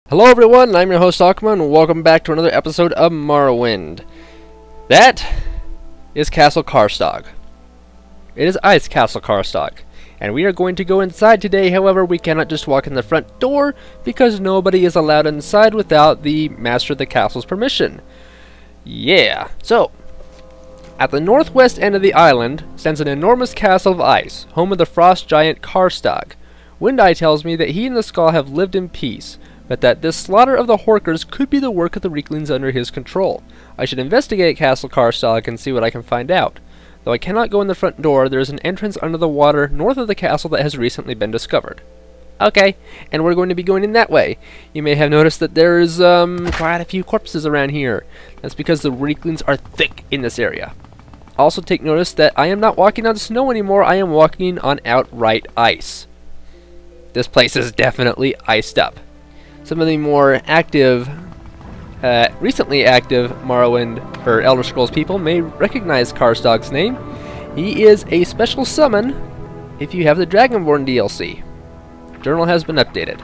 Hello everyone, I'm your host Akuma, and welcome back to another episode of Morrowind. That is Castle Karstag. It is Ice Castle Karstag. And we are going to go inside today. However, we cannot just walk in the front door because nobody is allowed inside without the master of the castle's permission. Yeah. So, at the northwest end of the island stands an enormous castle of ice, home of the frost giant Karstag. Windeye tells me that he and the Skull have lived in peace, but that this slaughter of the Horkers could be the work of the Weaklings under his control. I should investigate Castle Karstag and see what I can find out. Though I cannot go in the front door, there is an entrance under the water north of the castle that has recently been discovered. Okay, and we're going to be going in that way. You may have noticed that there's quite a few corpses around here. That's because the Weaklings are thick in this area. Also take notice that I am not walking on snow anymore, I am walking on outright ice. This place is definitely iced up. Some of the more active, recently active Morrowind or Elder Scrolls people may recognize Karstag's name. He is a special summon if you have the Dragonborn DLC. Journal has been updated.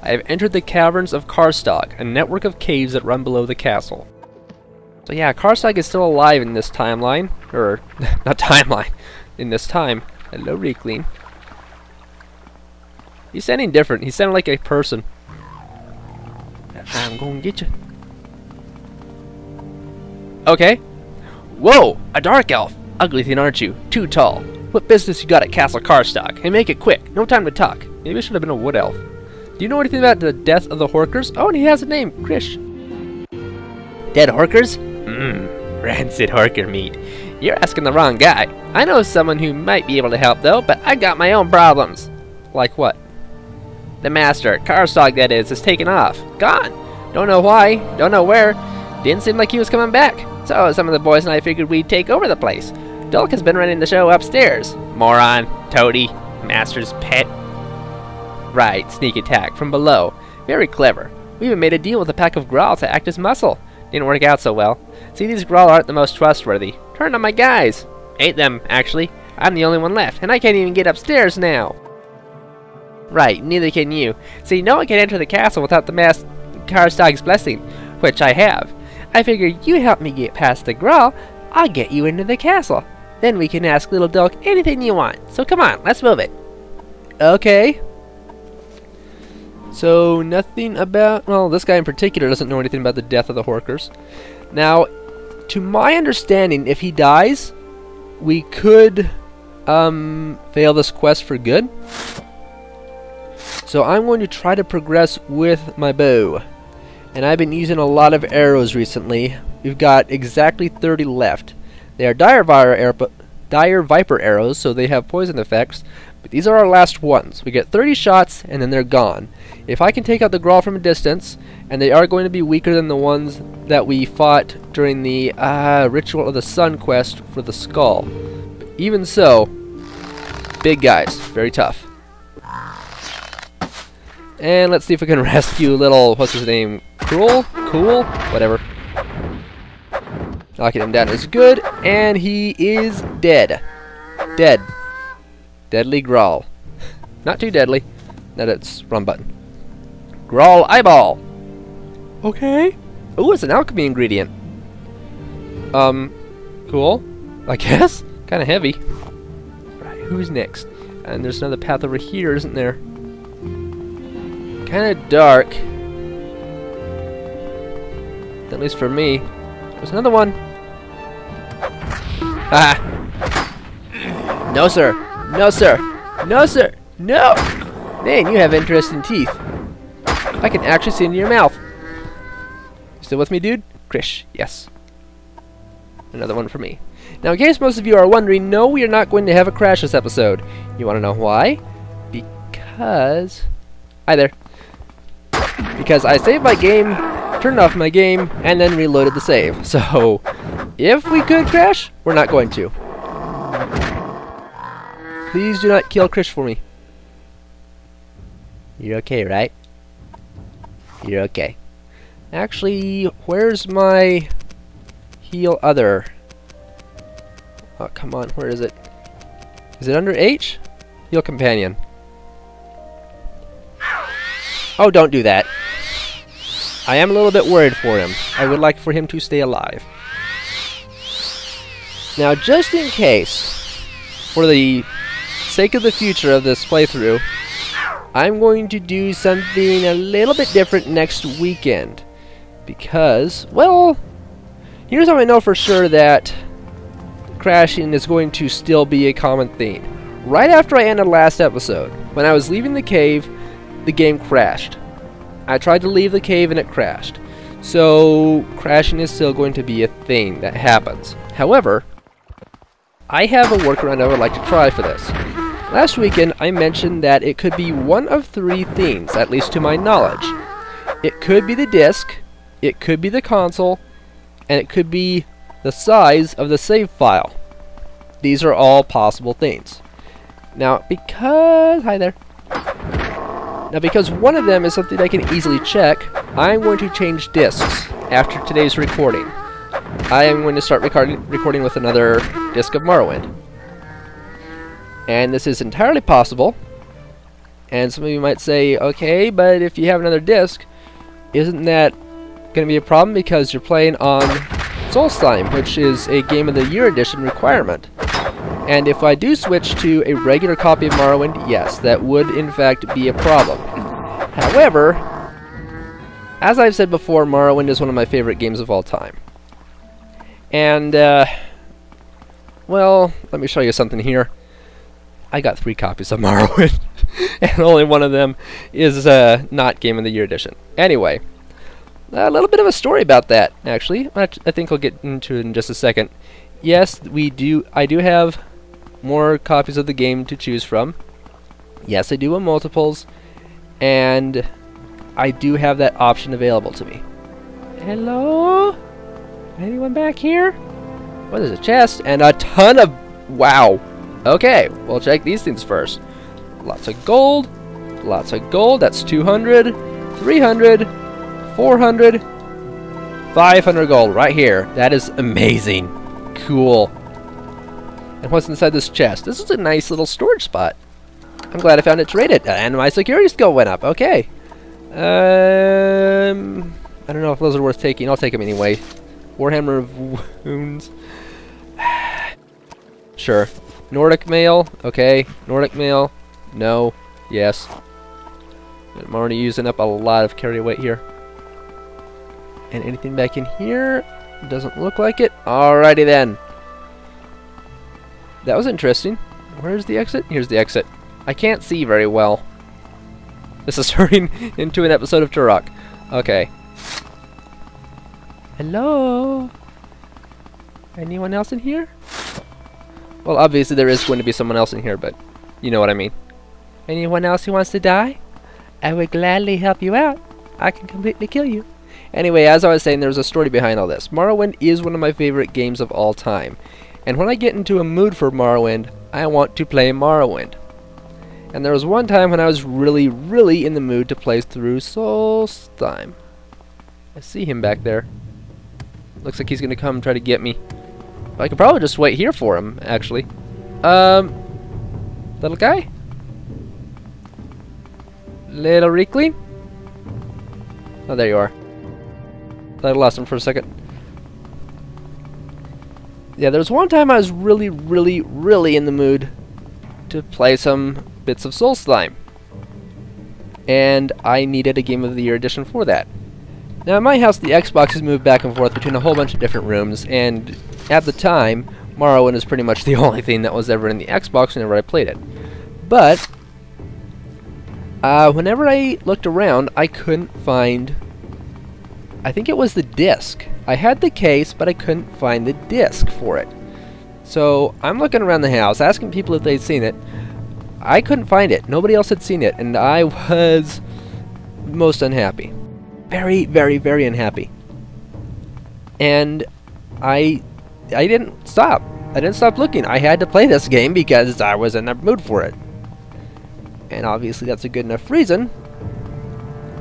I have entered the caverns of Karstag, a network of caves that run below the castle. So yeah, Karstag is still alive in this timeline, or not timeline, in this time. Hello, Weakling. He's sounding different. He's sounding like a person. I'm gonna get you. Okay. Whoa! A dark elf! Ugly thing, aren't you? Too tall. What business you got at Castle Karstag? And make it quick. No time to talk. Maybe I should have been a wood elf. Do you know anything about the death of the Horkers? Oh, and he has a name. Krish. Dead Horkers? Rancid Horker meat. You're asking the wrong guy. I know someone who might be able to help, though, but I got my own problems. Like what? The master, Karstag that is taken off. Gone. Don't know why, don't know where. Didn't seem like he was coming back. So some of the boys and I figured we'd take over the place. Dulk has been running the show upstairs. Moron, toady, master's pet. Right, sneak attack from below. Very clever. We even made a deal with a pack of Grawl to act as muscle. Didn't work out so well. See, these Grawl aren't the most trustworthy. Turned on my guys. Ate them, actually. I'm the only one left, and I can't even get upstairs now. Right, neither can you. See, no one can enter the castle without the Master Karstag's blessing, which I have. I figure you help me get past the Grawl, I'll get you into the castle. Then we can ask little Dulk anything you want. So come on, let's move it. Okay. So, nothing about... Well, this guy in particular doesn't know anything about the death of the Horkers. Now, to my understanding, if he dies, we could fail this quest for good. So I'm going to try to progress with my bow. And I've been using a lot of arrows recently. We've got exactly 30 left. They are dire viper arrows, so they have poison effects. But these are our last ones. We get 30 shots, and then they're gone. If I can take out the Grawl from a distance, and they are going to be weaker than the ones that we fought during the Ritual of the Sun quest for the Skull. But even so, big guys, very tough. And let's see if we can rescue little, what's his name? Cool? Whatever. Knocking him down is good, and he is dead. Dead. Deadly Grawl. Not too deadly. That it's wrong button. Grawl eyeball. Okay. Ooh, it's an alchemy ingredient. Cool. I guess. Kind of heavy. Right, who's next? And there's another path over here, isn't there? Kind of dark, at least for me. There's another one. Ah! No, sir. No, sir. No, sir. No! Man, you have interesting teeth. I can actually see into your mouth. Still with me, dude? Krish, yes. Another one for me. Now, in case most of you are wondering, no, we are not going to have a crash this episode. You want to know why? Because... Hi there. Because I saved my game, turned off my game, and then reloaded the save. So, if we could crash, we're not going to. Please do not kill Krish for me. You're okay, right? You're okay. Actually, where's my heal other? Oh, come on, where is it? Is it under H? Heal companion. Oh, don't do that. I am a little bit worried for him. I would like for him to stay alive. Now, just in case, for the sake of the future of this playthrough, I'm going to do something a little bit different next weekend. Because, well, here's how I know for sure that crashing is going to still be a common theme. Right after I ended last episode, when I was leaving the cave, the game crashed. I tried to leave the cave and it crashed. So, crashing is still going to be a thing that happens. However, I have a workaround I would like to try for this. Last weekend, I mentioned that it could be one of three themes, at least to my knowledge. It could be the disc, it could be the console, and it could be the size of the save file. These are all possible things. Now, because... Hi there. Now, because one of them is something I can easily check, I'm going to change discs after today's recording. I am going to start recording with another disc of Morrowind. And this is entirely possible. And some of you might say, okay, but if you have another disc, isn't that going to be a problem because you're playing on Solstheim, which is a Game of the Year edition requirement? And if I do switch to a regular copy of Morrowind, yes, that would in fact be a problem. However, as I've said before, Morrowind is one of my favorite games of all time. And, well, let me show you something here. I got 3 copies of Morrowind, and only one of them is not Game of the Year edition. Anyway, a little bit of a story about that, actually. I think I'll get into it in just a second. Yes, I do have more copies of the game to choose from. Yes, I do have multiples, and I do have that option available to me. Hello? Anyone back here? Well, there's a chest and a ton of... Wow. Okay, we'll check these things first. Lots of gold. Lots of gold. That's 200, 300, 400, 500 gold right here. That is amazing. Cool. And what's inside this chest? This is a nice little storage spot. I'm glad I found it rated. And my security skill went up. Okay. I don't know if those are worth taking. I'll take them anyway. Warhammer of Wounds. Sure. Nordic mail. Okay. Nordic mail. No. Yes. I'm already using up a lot of carry weight here. And anything back in here? Doesn't look like it. Alrighty then. That was interesting. Where's the exit? Here's the exit. I can't see very well. This is turning into an episode of Turok. Okay. Hello? Anyone else in here? Well, obviously there is going to be someone else in here, but you know what I mean. Anyone else who wants to die? I would gladly help you out. I can completely kill you. Anyway, as I was saying, there's a story behind all this. Morrowind is one of my favorite games of all time. And when I get into a mood for Morrowind, I want to play Morrowind. And there was one time when I was really, really in the mood to play through Solstheim. I see him back there. Looks like he's going to come try to get me. I could probably just wait here for him, actually. Little guy? Little Reekling? Oh, there you are. Thought I lost him for a second. Yeah, there was one time I was really, really, really in the mood to play some bits of Solstheim. And I needed a Game of the Year edition for that. Now, in my house, the Xbox has moved back and forth between a whole bunch of different rooms, and at the time, Morrowind is pretty much the only thing that was ever in the Xbox whenever I played it. But, whenever I looked around, I couldn't find... I think it was the disc. I had the case, but I couldn't find the disc for it. So, I'm looking around the house, asking people if they'd seen it. I couldn't find it. Nobody else had seen it, and I was most unhappy. Very, very, very unhappy. And I didn't stop. I didn't stop looking. I had to play this game because I was in the mood for it. And obviously that's a good enough reason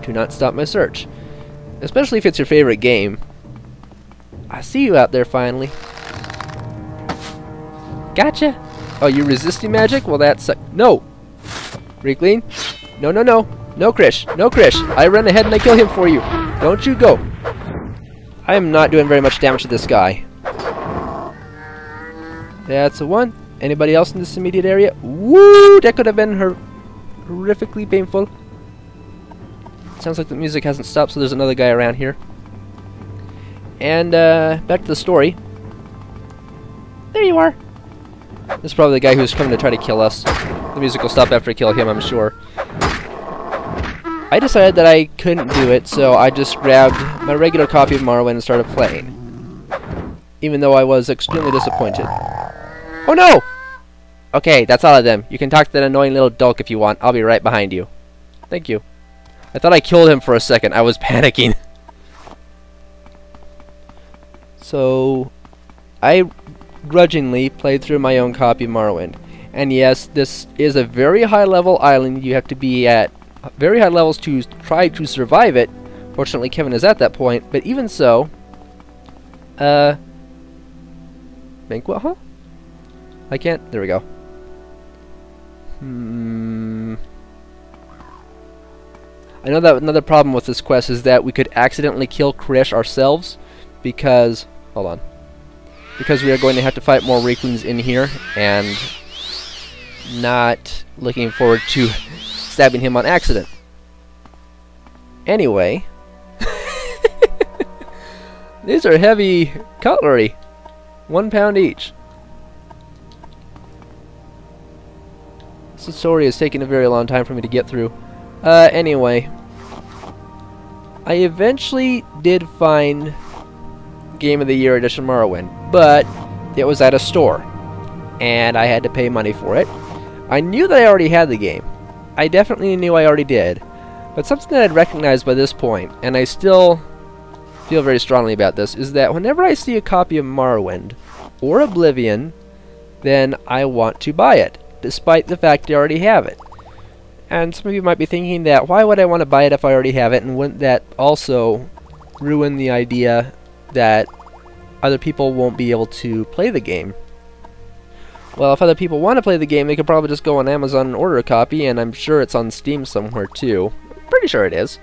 to not stop my search. Especially if it's your favorite game. I see you out there finally. Gotcha! Oh, you resisting magic? Well, that's... No! Reekling? No, no, no! No, Krish. No, Krish. I run ahead and I kill him for you. Don't you go. I am not doing very much damage to this guy. That's a 1. Anybody else in this immediate area? Woo! That could have been horrifically painful. Sounds like the music hasn't stopped, so there's another guy around here. And, back to the story. There you are. This is probably the guy who's coming to try to kill us. The music will stop after I kill him, I'm sure. I decided that I couldn't do it, so I just grabbed my regular copy of Morrowind and started playing. Even though I was extremely disappointed. Oh no! Okay, that's all of them. You can talk to that annoying little dolk if you want. I'll be right behind you. Thank you. I thought I killed him for a second. I was panicking. So, I grudgingly played through my own copy of Morrowind. And yes, this is a very high level island. You have to be at very high levels to try to survive it. Fortunately, Kevin is at that point. But even so, banquet hall? I can't. There we go. I know that another problem with this quest is that we could accidentally kill Krish ourselves because, hold on, because we are going to have to fight more Requins in here, and not looking forward to stabbing him on accident. Anyway, these are heavy cutlery, 1 pound each. This story is taking a very long time for me to get through. Anyway, I eventually did find Game of the Year Edition Morrowind, but it was at a store, and I had to pay money for it. I knew that I already had the game. I definitely knew I already did, but something that I'd recognized by this point, and I still feel very strongly about this, is that whenever I see a copy of Morrowind or Oblivion, then I want to buy it, despite the fact I already have it. And some of you might be thinking that, why would I want to buy it if I already have it, and wouldn't that also ruin the idea that other people won't be able to play the game? Well, if other people want to play the game, they could probably just go on Amazon and order a copy, and I'm sure it's on Steam somewhere too. Pretty sure it is.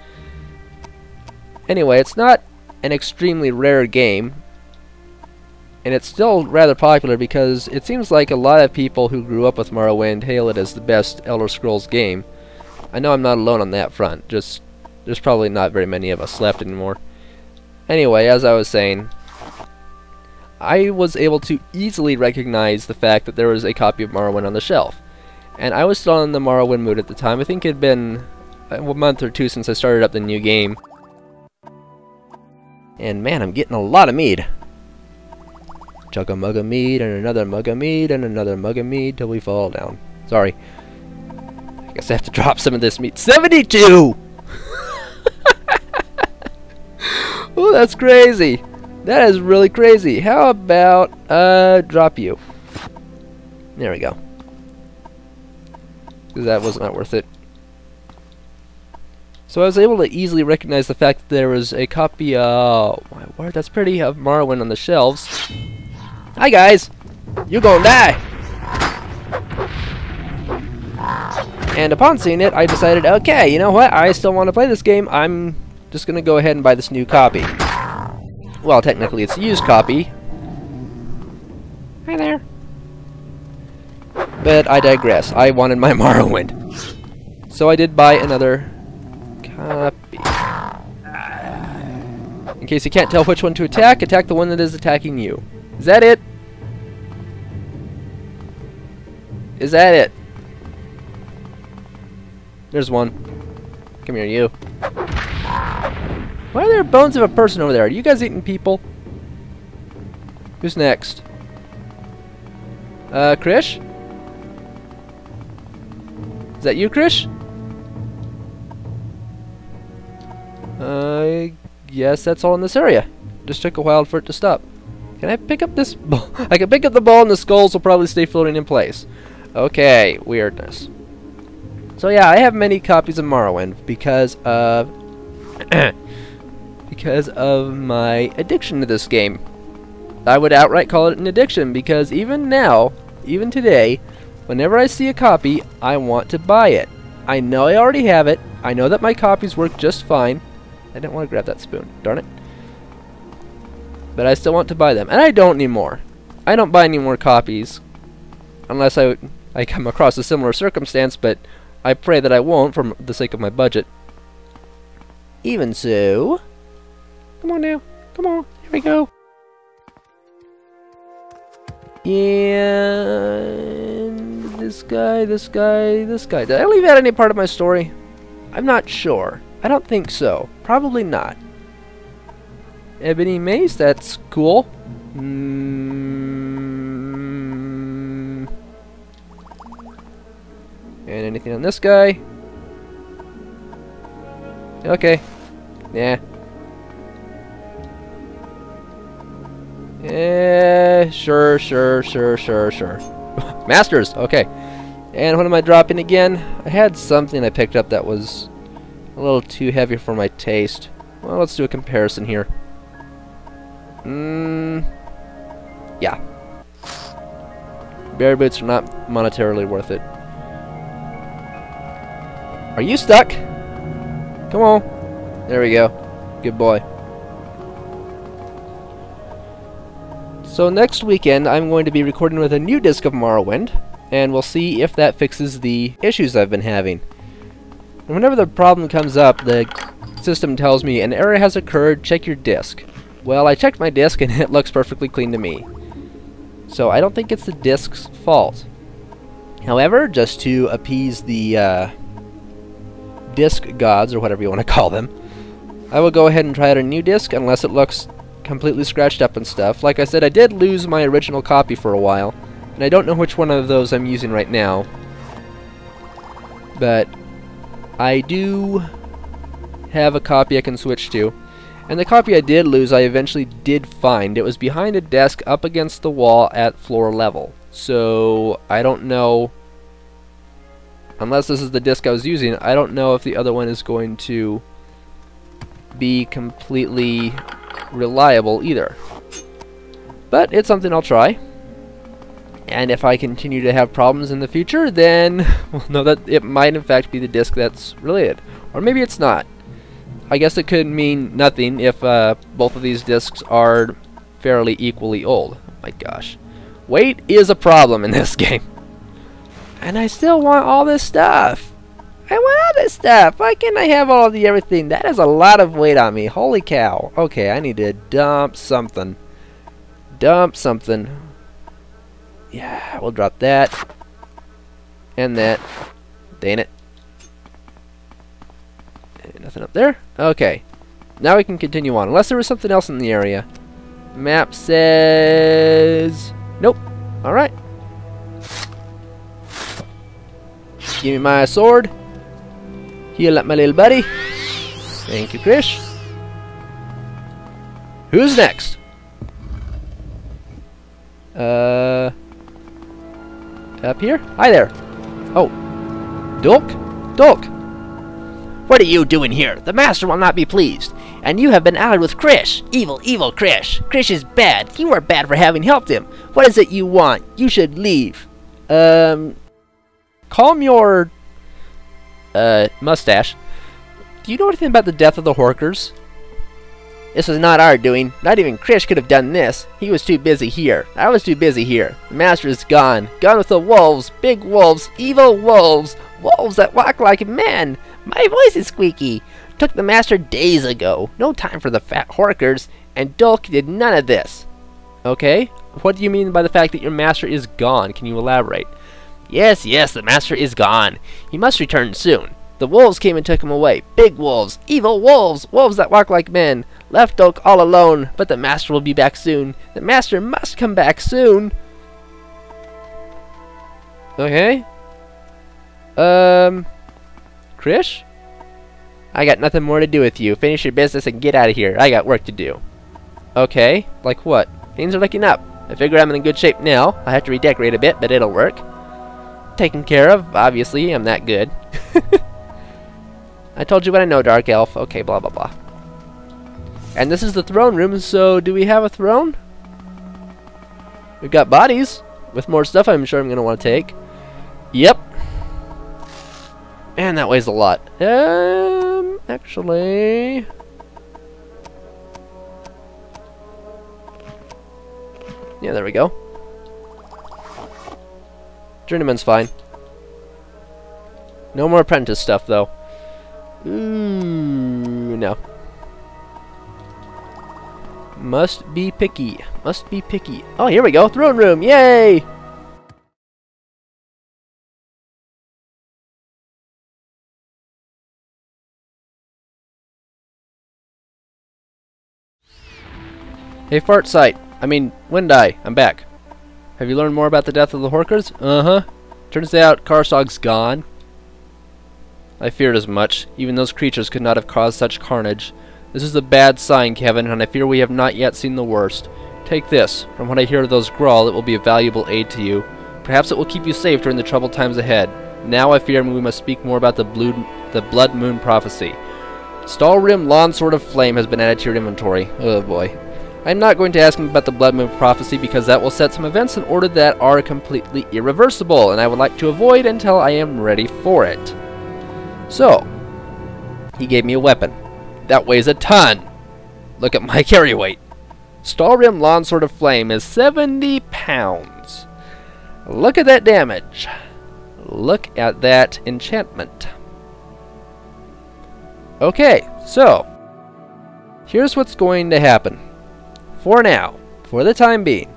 Anyway, it's not an extremely rare game, and it's still rather popular because it seems like a lot of people who grew up with Morrowind hail it as the best Elder Scrolls game. I know I'm not alone on that front, just there's probably not very many of us left anymore. Anyway, as I was saying, I was able to easily recognize the fact that there was a copy of Morrowind on the shelf. And I was still in the Morrowind mood at the time. I think it had been a month or two since I started up the new game. And man, I'm getting a lot of mead. Chug a mug of mead, and another mug of mead, and another mug of mead till we fall down. Sorry. I guess I have to drop some of this meat. 72! Oh, that's crazy. That is really crazy. How about, drop you? There we go. Because that was not worth it. So I was able to easily recognize the fact that there was a copy, oh my word, that's pretty, of Morrowind on the shelves. Hi guys! You're gonna die! And upon seeing it, I decided, okay, you know what? I still want to play this game. I'm just gonna go ahead and buy this new copy. Well, technically it's a used copy. Hi there. But I digress. I wanted my Morrowind. So I did buy another copy. In case you can't tell which one to attack, attack the one that is attacking you. Is that it? Is that it? There's one. Come here, you. Why are there bones of a person over there? Are you guys eating people? Who's next? Krish? Is that you, Krish? Yes, that's all in this area. Just took a while for it to stop. Can I pick up this ball? I can pick up the ball and the skulls will probably stay floating in place. Okay, weirdness. So yeah, I have many copies of Morrowind because of because of my addiction to this game. I would outright call it an addiction because even now, even today, whenever I see a copy, I want to buy it. I know I already have it. I know that my copies work just fine. I didn't want to grab that spoon. Darn it. But I still want to buy them. And I don't anymore. I don't buy any more copies. Unless I come across a similar circumstance, but I pray that I won't for the sake of my budget. Even so... Come on now. Come on. Here we go. And this guy. Did I leave out any part of my story? I'm not sure. I don't think so. Probably not. Ebony mace, that's cool. And anything on this guy? Okay. Yeah. Sure. Masters, okay. And what am I dropping again? I had something I picked up that was a little too heavy for my taste. Well, let's do a comparison here. Yeah. Bear boots are not monetarily worth it. Are you stuck? Come on. There we go. Good boy. So next weekend, I'm going to be recording with a new disc of Morrowind, and we'll see if that fixes the issues I've been having. And whenever the problem comes up, the system tells me an error has occurred, check your disc. Well, I checked my disc and it looks perfectly clean to me. So I don't think it's the disc's fault. However, just to appease the disc gods, or whatever you want to call them, I will go ahead and try out a new disc unless it looks completely scratched up and stuff. Like I said, I did lose my original copy for a while, and I don't know which one of those I'm using right now. But I do have a copy I can switch to. And the copy I did lose, I eventually did find. It was behind a desk up against the wall at floor level. So, I don't know, unless this is the disc I was using, I don't know if the other one is going to be completely reliable either. But it's something I'll try. And if I continue to have problems in the future, then we'll know that it might in fact be the disc that's related. Or maybe it's not. I guess it could mean nothing if both of these discs are fairly equally old. Oh my gosh. Weight is a problem in this game. And I still want all this stuff. I want all this stuff. Why can't I have all of the everything? That is a lot of weight on me. Holy cow. Okay, I need to dump something. Dump something. Yeah, we'll drop that. And that. Dang it. Nothing up there? Okay. Now we can continue on. Unless there was something else in the area. Map says... Nope. Alright. Give me my sword. Heal up my little buddy. Thank you, Krish. Who's next? Up here? Hi there. Oh. Dulk? Dulk! What are you doing here? The master will not be pleased. And you have been allied with Krish. Evil, evil Krish. Krish is bad. You are bad for having helped him. What is it you want? You should leave. Calm your... mustache. Do you know anything about the death of the Horkers? This was not our doing. Not even Krish could have done this. He was too busy here. I was too busy here. The master is gone. Gone with the wolves. Big wolves. Evil wolves. Wolves that walk like men. My voice is squeaky. Took the master days ago. No time for the fat Horkers. And Dulk did none of this. Okay. What do you mean by the fact that your master is gone? Can you elaborate? Yes, yes, the master is gone. He must return soon. The wolves came and took him away. Big wolves. Evil wolves. Wolves that walk like men. Left Dulk all alone. But the master will be back soon. The master must come back soon. Okay. Krish? I got nothing more to do with you. Finish your business and get out of here. I got work to do. Okay. Like what? Things are looking up. I figure I'm in good shape now. I have to redecorate a bit, but it'll work. Taken care of. Obviously, I'm that good. I told you what I know, Dark Elf. Okay, blah, blah, blah. And this is the throne room, so do we have a throne? We've got bodies with more stuff I'm sure I'm going to want to take. Yep. Man, that weighs a lot. Actually... Yeah, there we go. Journeyman's fine. No more apprentice stuff, though. Ooh, no. Must be picky. Must be picky. Oh, here we go. Throne room. Yay! Hey, Fart Sight. I mean, Wind Eye. I'm back. Have you learned more about the death of the Horkers? Uh-huh. Turns out Karstog's gone. I feared as much. Even those creatures could not have caused such carnage. This is a bad sign, Kevin, and I fear we have not yet seen the worst. Take this. From what I hear of those Grawl, it will be a valuable aid to you. Perhaps it will keep you safe during the troubled times ahead. Now I fear we must speak more about the Blood Moon Prophecy. Stalrim Longsword of Flame has been added to your inventory. Oh boy. I'm not going to ask him about the Blood Moon Prophecy because that will set some events in order that are completely irreversible, and I would like to avoid until I am ready for it. So, he gave me a weapon. That weighs a ton! Look at my carry weight. Stalrim Longsword of Flame is 70 pounds. Look at that damage. Look at that enchantment. Okay, so, here's what's going to happen. For now, for the time being,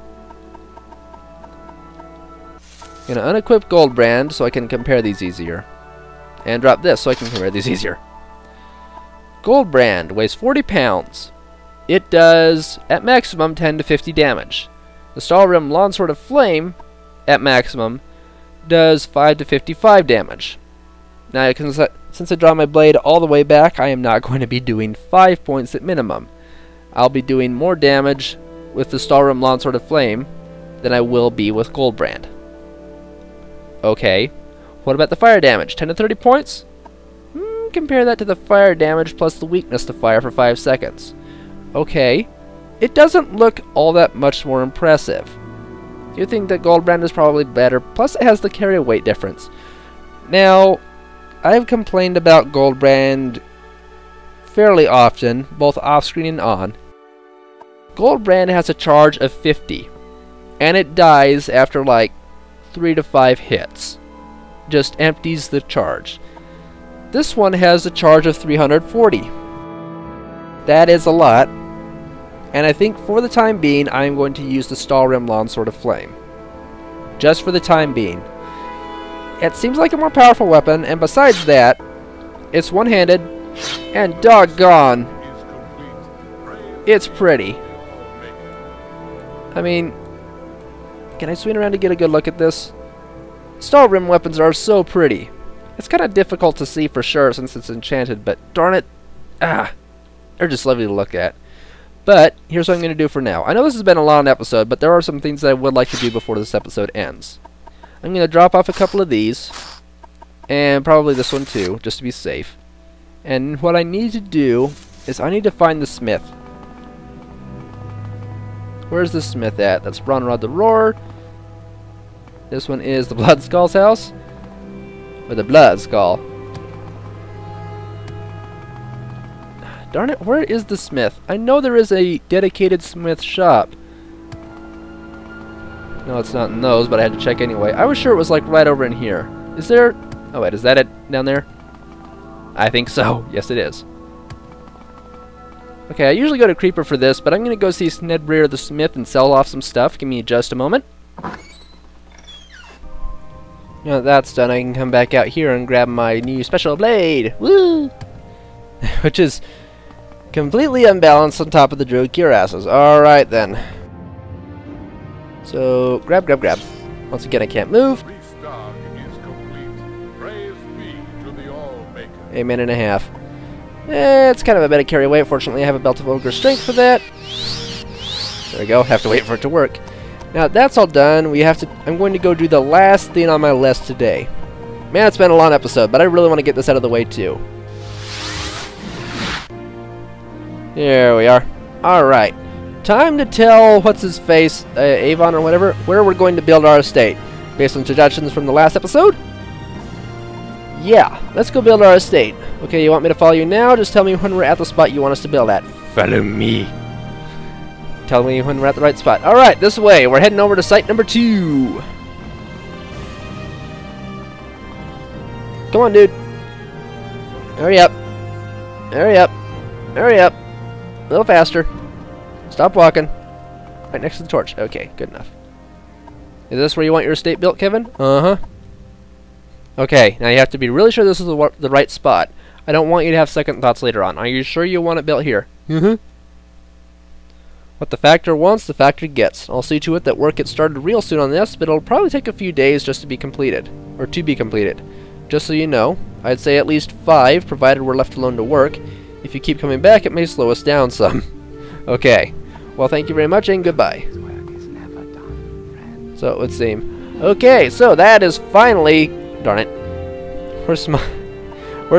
I'm going to unequip Goldbrand so I can compare these easier. And drop this so I can compare these easier. Goldbrand weighs 40 pounds. It does, at maximum, 10 to 50 damage. The Stalrim Longsword of Flame, at maximum, does 5 to 55 damage. Now, since I draw my blade all the way back, I am not going to be doing 5 points at minimum. I'll be doing more damage with the Stalrim Longsword of Flame than I will be with Goldbrand. Okay, what about the fire damage? 10 to 30 points? Compare that to the fire damage plus the weakness to fire for 5 seconds. Okay, it doesn't look all that much more impressive. You think that Goldbrand is probably better, plus it has the carry weight difference. Now, I've complained about Goldbrand fairly often, both off-screen and on. Goldbrand has a charge of 50, and it dies after like 3 to 5 hits. Just empties the charge. This one has a charge of 340. That is a lot, and I think for the time being I'm going to use the Stalrim Longsword of Flame. Just for the time being. It seems like a more powerful weapon, and besides that, it's one-handed, and doggone, it's pretty. I mean, can I swing around to get a good look at this? Stalrim weapons are so pretty. It's kind of difficult to see for sure since it's enchanted, but darn it, they're just lovely to look at. But here's what I'm going to do for now. I know this has been a long episode, but there are some things that I would like to do before this episode ends. I'm going to drop off a couple of these, and probably this one too, just to be safe. And what I need to do is I need to find the smith. Where's the smith at? That's Bronrod the Roar. This one is the Blood Skull's house. Or the Blood Skull. Darn it, where is the smith? I know there is a dedicated smith shop. No, it's not in those, but I had to check anyway. I was sure it was like right over in here. Is there... Oh wait, is that it down there? I think so. Yes, it is. Okay, I usually go to Creeper for this, but I'm going to go see Snedbreer the Smith and sell off some stuff. Give me just a moment. Now that that's done, I can come back out here and grab my new special blade. Woo! Which is completely unbalanced on top of the Druid cuirasses. Alright then. So, grab. Once again, I can't move. Amen and a half. It's kind of a bit of carry weight. Fortunately, I have a belt of ogre strength for that. There we go. Have to wait for it to work. Now that's all done. I'm going to go do the last thing on my list today. Man, it's been a long episode, but I really want to get this out of the way too. There we are. Alright. Time to tell what's-his-face, Avon or whatever, where we're going to build our estate. Based on suggestions from the last episode? yeah, let's go build our estate. Okay, you want me to follow you now? Just tell me when we're at the spot you want us to build at. Follow me. Tell me when we're at the right spot. Alright, this way. We're heading over to site number 2. Come on, dude. Hurry up. Hurry up. Hurry up. A little faster. Stop walking. Right next to the torch. Okay, good enough. Is this where you want your estate built, Kevin? Uh-huh. Okay, now you have to be really sure this is the right spot. I don't want you to have second thoughts later on. Are you sure you want it built here? Mm-hmm. What the factor wants, the factor gets. I'll see to it that work gets started real soon on this, but it'll probably take a few days just to be completed. Or to be completed. Just so you know, I'd say at least 5, provided we're left alone to work. If you keep coming back, it may slow us down some. Okay. Well, thank you very much, and goodbye. So it would seem. Okay, so that is finally... Darn it. Where's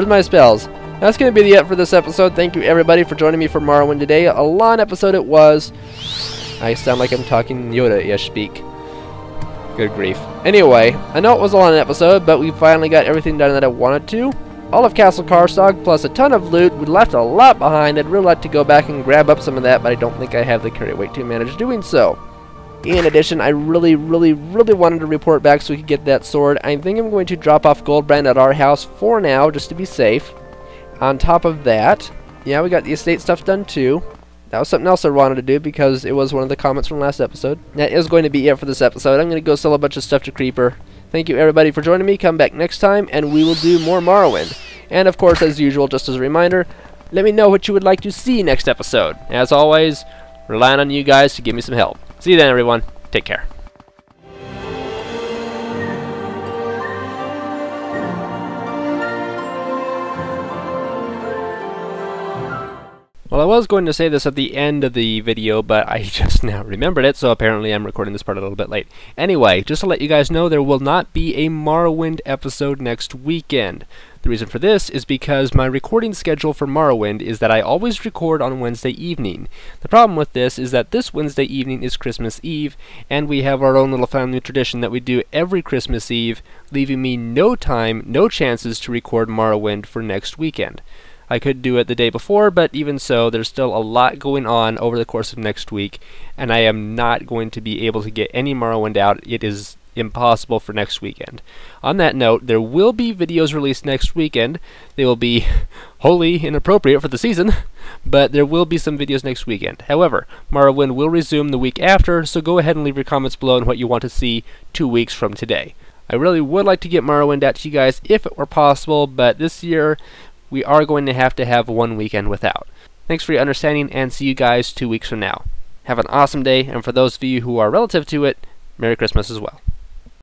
my spells? That's going to be the end for this episode. Thank you, everybody, for joining me for Morrowind today. A long episode it was. I sound like I'm talking Yoda-ish speak. Good grief. Anyway, I know it was a long episode, but we finally got everything done that I wanted to. All of Castle Karstag, plus a ton of loot. We left a lot behind. I'd really like to go back and grab up some of that, but I don't think I have the carry weight to manage doing so. In addition, I really wanted to report back so we could get that sword. I think I'm going to drop off Goldbrand at our house for now, just to be safe. On top of that, yeah, we got the estate stuff done too. That was something else I wanted to do because it was one of the comments from last episode. That is going to be it for this episode. I'm going to go sell a bunch of stuff to Creeper. Thank you, everybody, for joining me. Come back next time, and we will do more Morrowind. And, of course, as usual, just as a reminder, let me know what you would like to see next episode. As always, relying on you guys to give me some help. See you then, everyone. Take care. Well, I was going to say this at the end of the video, but I just now remembered it, so apparently I'm recording this part a little bit late. Anyway, just to let you guys know, there will not be a Morrowind episode next weekend. The reason for this is because my recording schedule for Morrowind is that I always record on Wednesday evening. The problem with this is that this Wednesday evening is Christmas Eve, and we have our own little family tradition that we do every Christmas Eve, leaving me no time, no chances to record Morrowind for next weekend. I could do it the day before, but even so, there's still a lot going on over the course of next week, and I am not going to be able to get any Morrowind out. It is impossible for next weekend. On that note, there will be videos released next weekend. They will be wholly inappropriate for the season, but there will be some videos next weekend. However, Morrowind will resume the week after, so go ahead and leave your comments below on what you want to see 2 weeks from today. I really would like to get Morrowind out to you guys if it were possible, but this year we are going to have 1 weekend without. Thanks for your understanding, and see you guys 2 weeks from now. Have an awesome day, and for those of you who are relative to it, Merry Christmas as well.